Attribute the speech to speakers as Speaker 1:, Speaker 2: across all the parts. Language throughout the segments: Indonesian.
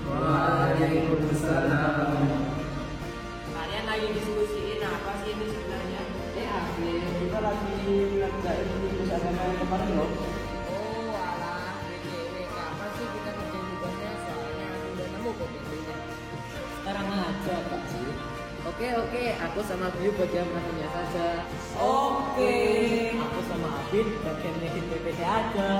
Speaker 1: Waalaikumsalam.
Speaker 2: Kalian lagi diskusiin apa sih ini sebenarnya?
Speaker 1: Afif, kita lagi ngerjain tugas agama yang kemarin loh.
Speaker 2: Oh alah, BTW kapan sih kita kerjain tugasnya? Soalnya aku udah nemu kok BTW-nya.
Speaker 1: Sekarang aja Pak Ji.
Speaker 2: Oke, aku sama Biu bagian matinya saja.
Speaker 1: Oke. Aku sama Abid bagian bikin PPT aja.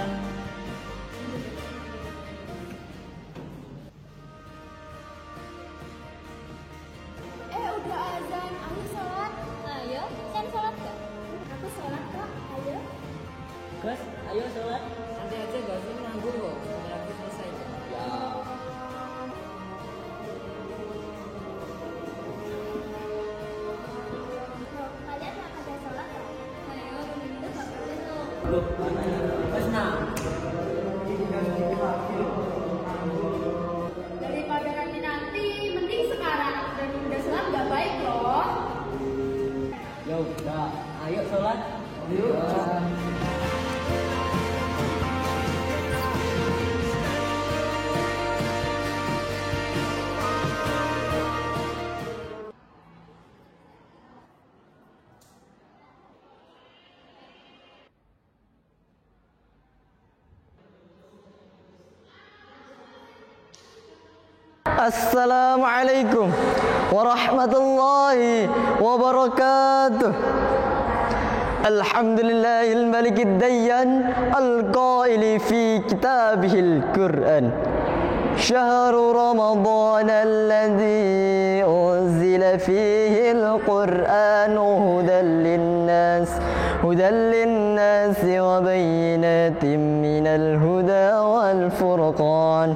Speaker 3: Udah azan, ayo sholat. Ayo, kan sholat gak? Aku sholat kok, ayo.
Speaker 1: Gus, ayo sholat.
Speaker 2: Nanti aja gak sih nganggur kok. Sebentar lagi selesai.
Speaker 1: Ya.
Speaker 3: Loh, kalian gak pada sholat kok? Ayo, bener-bener gak boleh loh.
Speaker 1: Loh, mana ya? Gus, nah.
Speaker 3: Daripada nanti, mending sekarang. Dan udah sholat gak baik loh.
Speaker 1: Ya udah, ayo sholat. Yuk.
Speaker 4: Assalamualaikum warahmatullahi wabarakatuh. Alhamdulillahil malikid dayyan al-qaili fi kitabihil Qur'an. Syahrul Ramadan alladzi unzila fihi al-Qur'an hudan linnas wa bayyinatin minal huda wal furqan.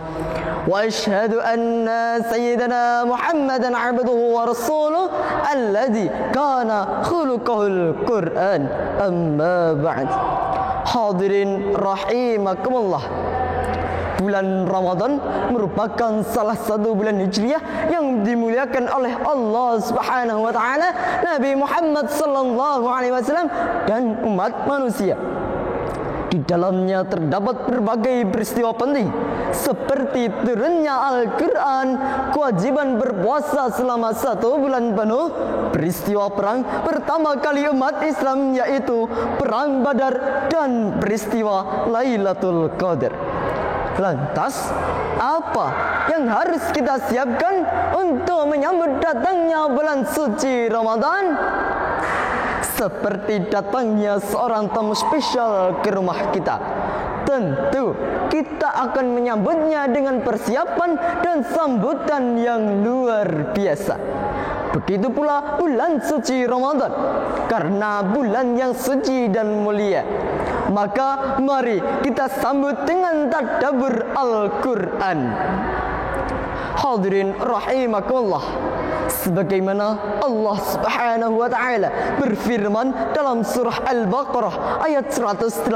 Speaker 4: وأشهد أن سيدنا محمدا عبده ورسوله الذي كان خلقه القرآن أما بعد. Hadirin rahimakumullah. Bulan Ramadan merupakan salah satu bulan Hijriah yang dimuliakan oleh Allah Subhanahu wa taala, Nabi Muhammad sallallahu alaihi wasallam dan umat manusia. Di dalamnya terdapat berbagai peristiwa penting seperti turunnya Al-Quran, kewajiban berpuasa selama 1 bulan penuh, peristiwa perang pertama kali umat Islam yaitu Perang Badar, dan peristiwa Lailatul Qadar. Lantas, apa yang harus kita siapkan untuk menyambut datangnya bulan suci Ramadan? Seperti datangnya seorang tamu spesial ke rumah kita, tentu kita akan menyambutnya dengan persiapan dan sambutan yang luar biasa. Begitu pula bulan suci Ramadan, karena bulan yang suci dan mulia, maka mari kita sambut dengan tadabbur Al-Quran. Hadirin rahimakumullah, sebagaimana Allah Subhanahu wa taala berfirman dalam surah Al-Baqarah ayat 185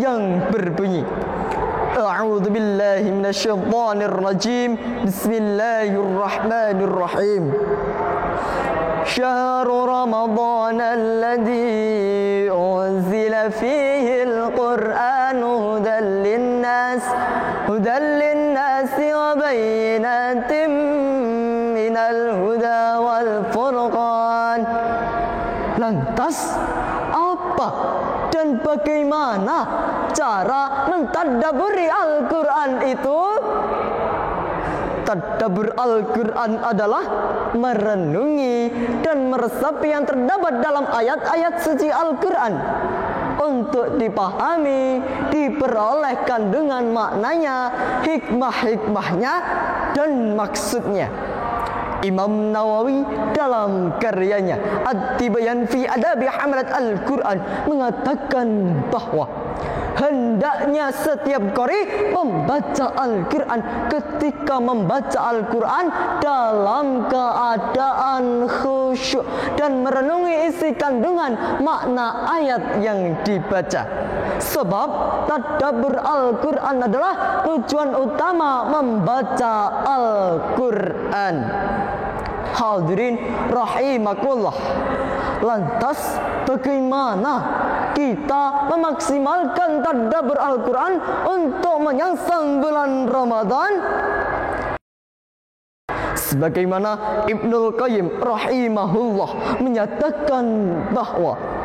Speaker 4: yang berbunyi, A'udzu billahi minasyaitonir rajim. Bismillahirrahmanirrahim. Syahrul Ramadan alladzi unzila fihi al-Qur'an hudan linnas wa bayyinatin minal huda wal furqan. Lantas apa dan bagaimana cara mentadabburi Al-Quran itu? Tadabbur Al-Quran adalah merenungi dan meresapi yang terdapat dalam ayat-ayat suci Al-Quran untuk dipahami, diperoleh kandungan maknanya, hikmah-hikmahnya, dan maksudnya. Imam Nawawi dalam karyanya At-Tibyan fi Adabi Hamalat Al-Quran mengatakan bahwa hendaknya setiap qari membaca Al-Quran ketika membaca Al-Quran dalam keadaan khusyuk dan merenungi isi kandungan makna ayat yang dibaca. Sebab tadabbur Al-Quran adalah tujuan utama membaca Al-Quran. Hadirin rahimakumullah, Lantas bagaimana kita memaksimalkan tadabbur Al-Quran untuk menyangsang bulan Ramadan? Sebagaimana Ibnul Qayyim rahimahullah menyatakan bahwa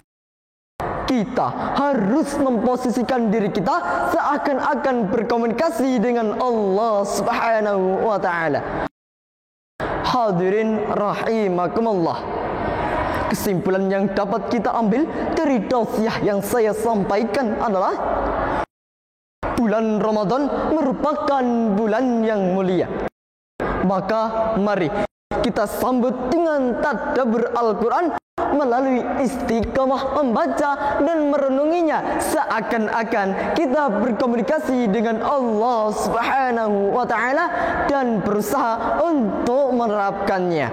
Speaker 4: kita harus memposisikan diri kita seakan-akan berkomunikasi dengan Allah Subhanahu wa ta'ala. Hadirin rahimakumullah, kesimpulan yang dapat kita ambil dari tausiah yang saya sampaikan adalah bulan Ramadan merupakan bulan yang mulia. Maka mari kita sambut dengan tadabbur Al-Quran melalui istiqamah membaca dan merenunginya seakan-akan kita berkomunikasi dengan Allah Subhanahu wa ta'ala dan berusaha untuk menerapkannya.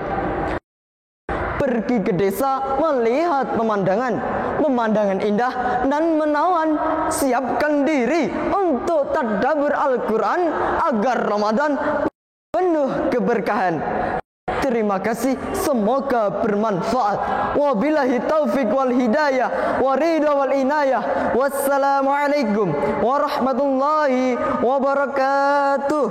Speaker 4: Pergi ke desa melihat pemandangan indah dan menawan. Siapkan diri untuk tadabbur Al-Quran agar Ramadan penuh keberkahan. Terima kasih, semoga bermanfaat. Wabillahi taufiq wal hidayah wa ridha wal inayah. Wassalamualaikum warahmatullahi wabarakatuh.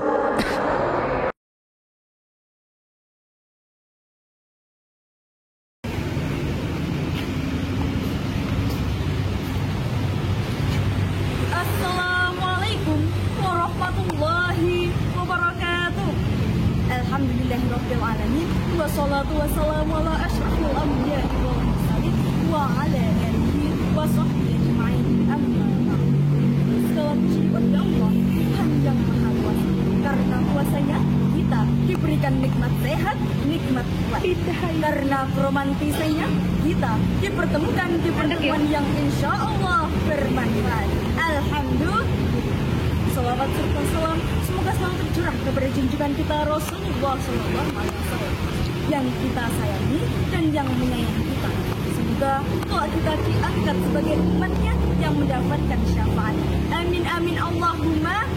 Speaker 5: Assalamualaikum warahmatullahi wabarakatuh. Alhamdulillahirabbil alamin wassalatu wassalamu ala asyrafil anbiya'i wal mursalin wa ala alihi wa sahbihi ajma'in. Amma ba'd. Segala puji bagi Allah yang Maha Kuasa. Karena kuasanya kita diberikan nikmat sehat, nikmat kuat. Karena romantisanya kita dipertemukan di pertemuan yang insya Allah bermanfaat. Alhamdulillah. Salawat serta salam semoga selalu tercurah kepada junjungan kita Rasulullah SAW yang kita sayangi dan yang menyayangi kita. Semoga doa kita diangkat sebagai umatnya yang mendapatkan syafaat. Amin amin Allahumma.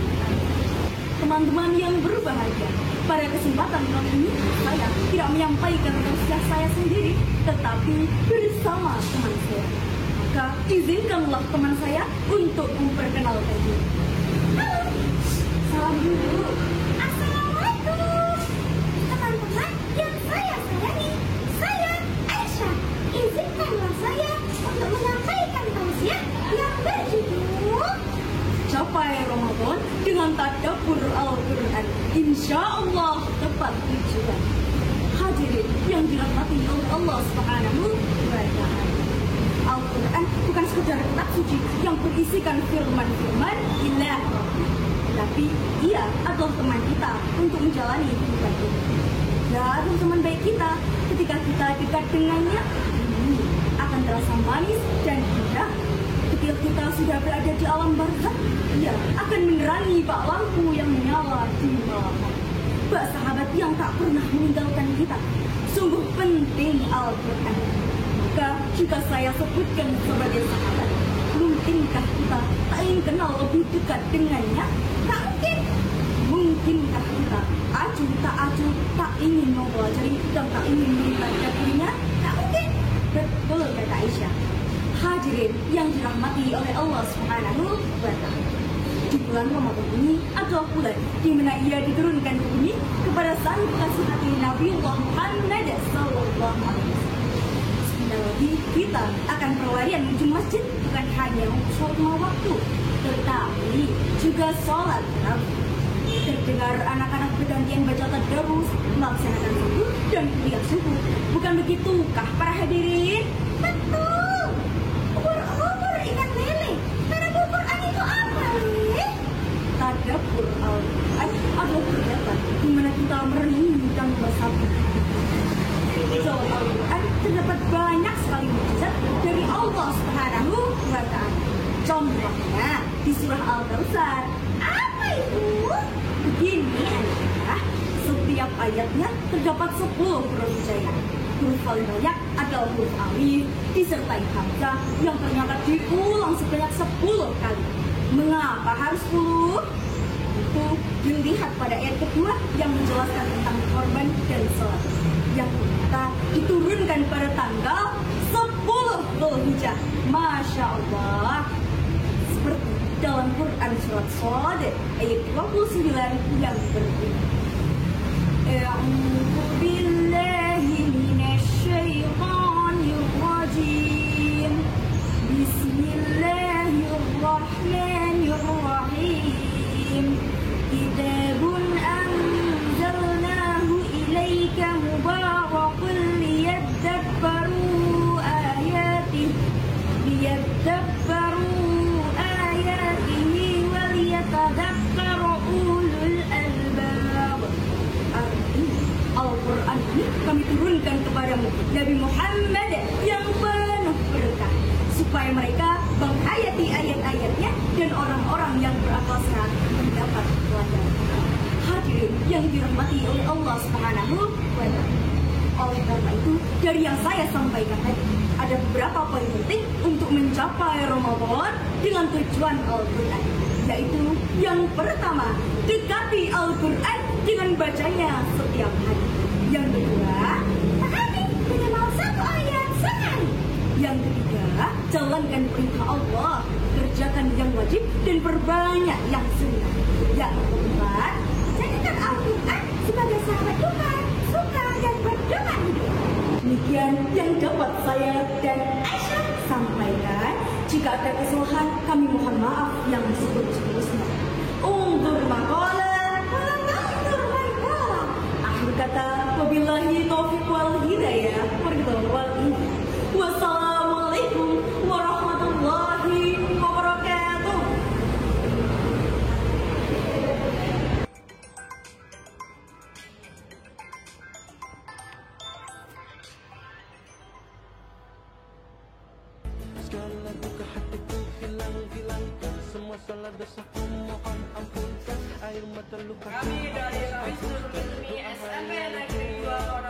Speaker 5: Teman-teman yang berbahagia, pada kesempatan kali ini saya tidak menyampaikan tausiah saya sendiri, tetapi bersama teman saya. Maka izinkanlah teman saya untuk memperkenalkan diri. Halo, salam dulu.
Speaker 3: Assalamualaikum teman-teman yang saya sayangi. Saya Aisyah. Izinkanlah saya untuk menyampaikan tausiah yang berjudul
Speaker 5: Capai Ramadan dengan tadabbur Al-Quran, insya Allah tepat tujuan. Hadirin yang dirahmati oleh Allah Subhanahu wa ta'ala, Al-Quran bukan sekedar kitab suci yang berisikan firman-firman ilah, tapi ia adalah teman kita untuk menjalani kehidupan ini. Dan teman baik kita ketika kita dekat dengannya, ini akan terasa manis dan indah. Ketika kita sudah berada di alam barzakh, ia akan menerangi bak lampu yang menyala di malam. Bak sahabat yang tak pernah meninggalkan kita. Sungguh penting Al-Quran. Maka jika saya sebutkan sebagai sahabat, mungkinkah kita tak ingin kenal lebih dekat dengannya? Tak mungkin. Mungkinkah kita acuh tak ingin mempelajari dan tak ingin melihat dirinya? Tak mungkin. Betul kata Aisyah. Hadirin yang dirahmati oleh Allah Subhanahu wa ta'ala, di bulan Ramadan ini adalah bulan di mana ia diturunkan ke bumi kepada sang kekasih hati Nabi Muhammad sallallahu alaihi wasallam. Sebentar lagi kita akan berlarian menuju masjid, bukan hanya sholat lima waktu, tetapi juga sholat tarawih. Terdengar anak-anak bergantian baca tadarus, melaksanakan subuh dan kuliah subuh. Bukan begitukah para hadirin?
Speaker 3: betul. Ubur-ubur ingat lele. Karena Al-Quran itu apa, Lele?
Speaker 5: Tadabbur Al-Quran adalah kegiatan di mana kita merenungi dan bersabar. Di dalam Al-Quran terdapat banyak sekali mukjizat dari Allah Subhanahu wa ta'ala. Contohnya di surah Al-Kautsar.
Speaker 3: Apa itu?
Speaker 5: Begini adalah setiap ayatnya terdapat 10 huruf hijaiyah. Huruf paling banyak adalah huruf alif disertai hamzah yang ternyata diulang sebanyak 10 kali. Mengapa harus 10? Itu dilihat pada ayat kedua yang menjelaskan tentang korban dan sholat yang ternyata diturunkan pada tanggal 10 Dzulhijjah. Masya Allah. Seperti dalam Quran surat Shad ayat 29 yang berbunyi, A'udzu billahi minasyaitonir rajim. Bismillahirrahmanirrahim. Kitabun anzalnahu ilaika mubarakun liyadabbaru ayatihi wa liyatadabbaru ulul albab. Al-Quran ini kami turunkan kepadamu Nabi Muhammad yang penuh berkah, supaya mereka menghayati ayat-ayatnya dan orang-orang yang berakal sehat mendapat pelajaran. Hadirin yang dirahmati oleh Allah Subhanahu wa Ta'ala. Oleh karena itu, dari yang saya sampaikan tadi, ada beberapa poin penting untuk mencapai Ramadan dengan tujuan Al-Quran, yaitu yang pertama, dekati Al-Quran dengan bacanya setiap hari. Yang kedua,
Speaker 3: Taati minimal 1 ayat sehari.
Speaker 5: yang ketiga, jalankan perintah Allah, kerjakan yang wajib dan perbanyak yang sunnah. Yang keempat,
Speaker 3: Jadikan Al-Quran sebagai sahabat Tuhan, suka dan berdoa hidup.
Speaker 5: demikian yang dapat saya dan Aisyah sampaikan. Jika ada kesalahan, kami mohon maaf yang seterusnya. Undur maqala
Speaker 3: Walau tanzur man qala.
Speaker 5: akhir kata, wabillahi taufiq wal hidayah. Wassalamualaikum warahmatullahi wabarakatuh.
Speaker 6: Segala duka hatiku hilang-hilangkan, semua salah dosaku mohon ampunkan, air mata luka
Speaker 2: Kami dari Wisnu Ilmi SMP Negeri 2